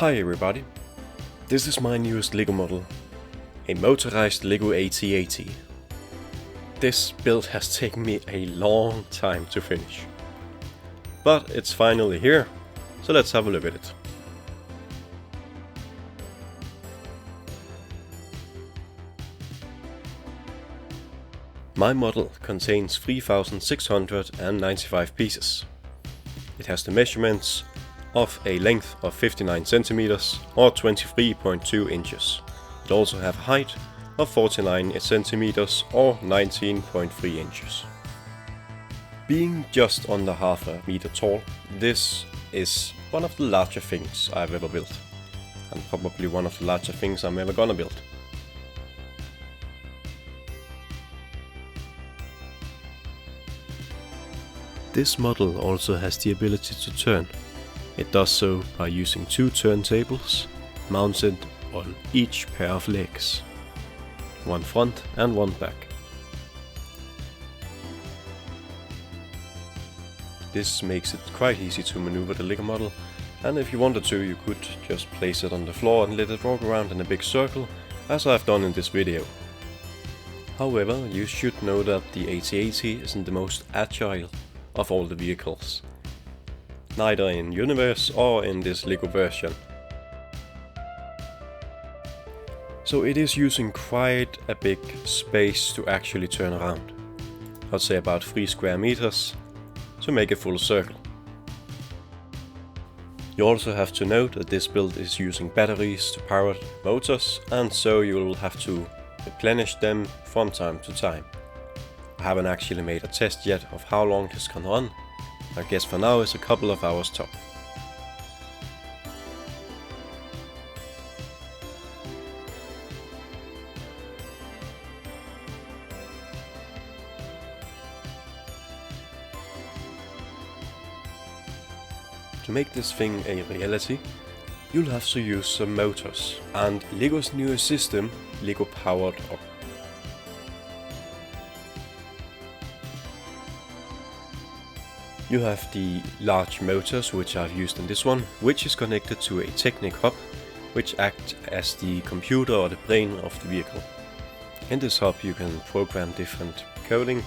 Hi everybody, this is my newest LEGO model, a motorized LEGO AT-AT. This build has taken me a long time to finish, but it's finally here, so let's have a look at it. My model contains 3,695 pieces. It has the measurements of a length of 59 centimeters or 23.2 inches. It also has a height of 49 centimeters or 19.3 inches. Being just under half a meter tall, this is one of the larger things I've ever built, and probably one of the larger things I'm ever gonna build. This model also has the ability to turn. It does so by using two turntables mounted on each pair of legs, one front and one back. This makes it quite easy to maneuver the LEGO model, and if you wanted to, you could just place it on the floor and let it walk around in a big circle, as I've done in this video. However, you should know that the AT-AT isn't the most agile of all the vehicles, neither in universe or in this LEGO version. So it is using quite a big space to actually turn around. I'd say about 3 square meters to make a full circle. You also have to note that this build is using batteries to power motors, and so you will have to replenish them from time to time. I haven't actually made a test yet of how long this can run. I guess for now it's a couple of hours top. To make this thing a reality, you'll have to use some motors and LEGO's newest system, LEGO Powered Up. You have the large motors, which I've used in this one, which is connected to a Technic hub, which acts as the computer or the brain of the vehicle. In this hub you can program different coding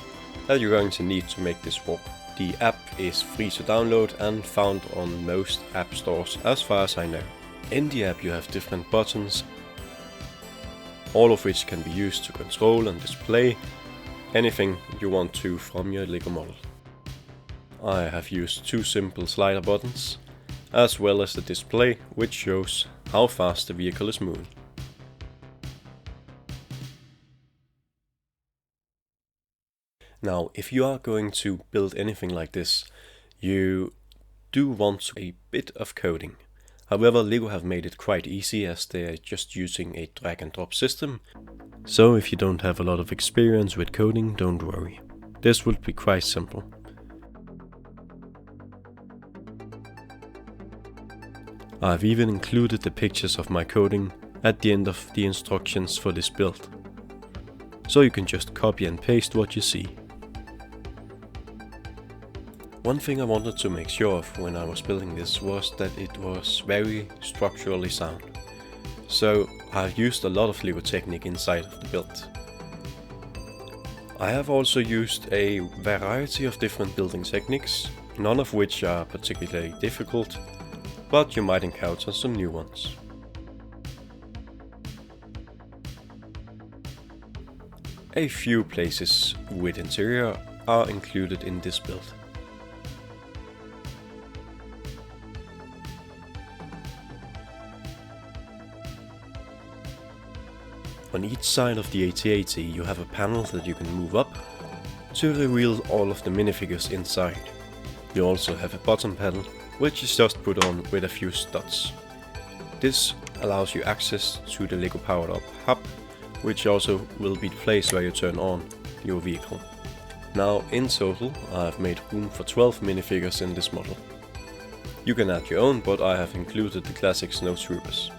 that you're going to need to make this walk. The app is free to download and found on most app stores as far as I know. In the app you have different buttons, all of which can be used to control and display anything you want to from your LEGO model. I have used two simple slider buttons, as well as the display, which shows how fast the vehicle is moving. Now, if you are going to build anything like this, you do want a bit of coding. However, LEGO have made it quite easy, as they are just using a drag and drop system. So if you don't have a lot of experience with coding, don't worry. This will be quite simple. I've even included the pictures of my coding at the end of the instructions for this build, so you can just copy and paste what you see. One thing I wanted to make sure of when I was building this was that it was very structurally sound, so I've used a lot of LEGO Technic inside of the build. I have also used a variety of different building techniques, none of which are particularly difficult, but you might encounter some new ones. A few places with interior are included in this build. On each side of the AT-AT you have a panel that you can move up to reveal all of the minifigures inside. You also have a bottom panel, which is just put on with a few studs. This allows you access to the LEGO Powered Up hub, which also will be the place where you turn on your vehicle. Now in total I've made room for 12 minifigures in this model. You can add your own, but I have included the classic snow troopers.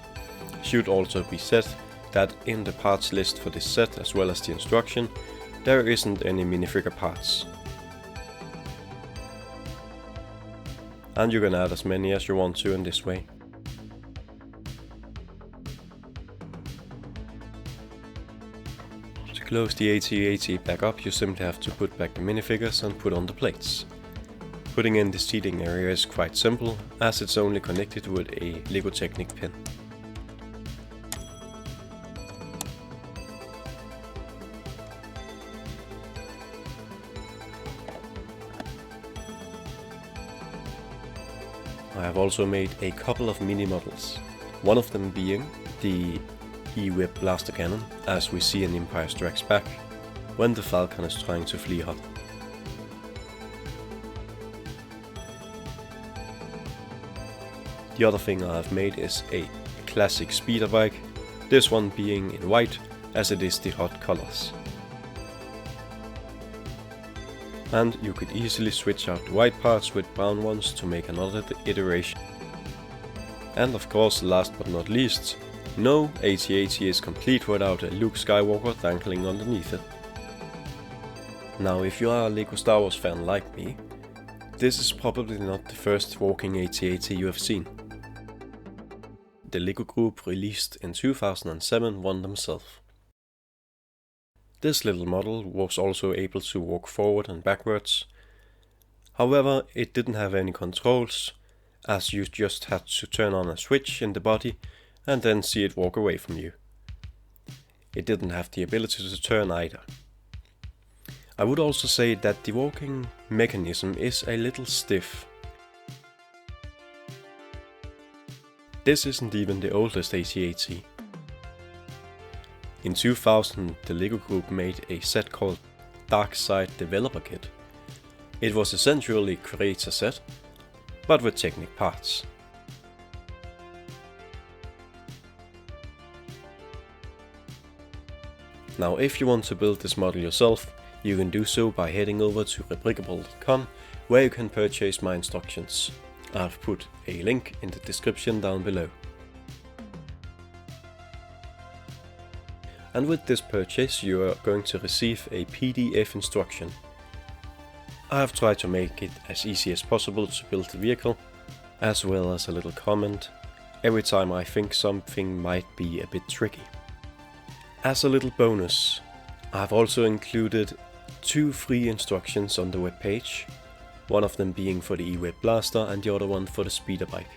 Should also be said that in the parts list for this set, as well as the instruction, there isn't any minifigure parts. and you can add as many as you want to in this way. to close the AT-AT back up, you simply have to put back the minifigures and put on the plates. Putting in the seating area is quite simple, as it's only connected with a LEGO Technic pin. I have also made a couple of mini models, one of them being the E-Whip blaster cannon, as we see in Empire Strikes Back, when the Falcon is trying to flee Hoth. The other thing I have made is a classic speeder bike, this one being in white, as it is the Hoth colors. And you could easily switch out the white parts with brown ones to make another iteration. And of course, last but not least, no AT-AT is complete without a Luke Skywalker dangling underneath it. Now, if you are a LEGO Star Wars fan like me, this is probably not the first walking AT-AT you have seen. The LEGO Group released in 2007 one themselves. This little model was also able to walk forward and backwards. However, it didn't have any controls, as you just had to turn on a switch in the body and then see it walk away from you. It didn't have the ability to turn either. I would also say that the walking mechanism is a little stiff. This isn't even the oldest AT-AT. In 2000, the LEGO Group made a set called Dark Side Developer Kit. It was essentially a creator set, but with Technic parts. Now, if you want to build this model yourself, you can do so by heading over to rebrickable.com, where you can purchase my instructions. I've put a link in the description down below. And with this purchase, you are going to receive a PDF instruction. I have tried to make it as easy as possible to build the vehicle, as well as a little comment every time I think something might be a bit tricky. As a little bonus, I have also included 2 free instructions on the webpage, one of them being for the E-Whip blaster and the other one for the speeder bike.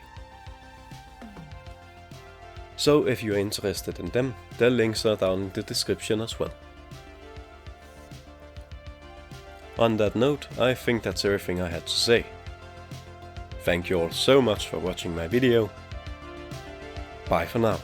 So if you're interested in them, the links are down in the description as well. On that note, I think that's everything I had to say. Thank you all so much for watching my video. Bye for now.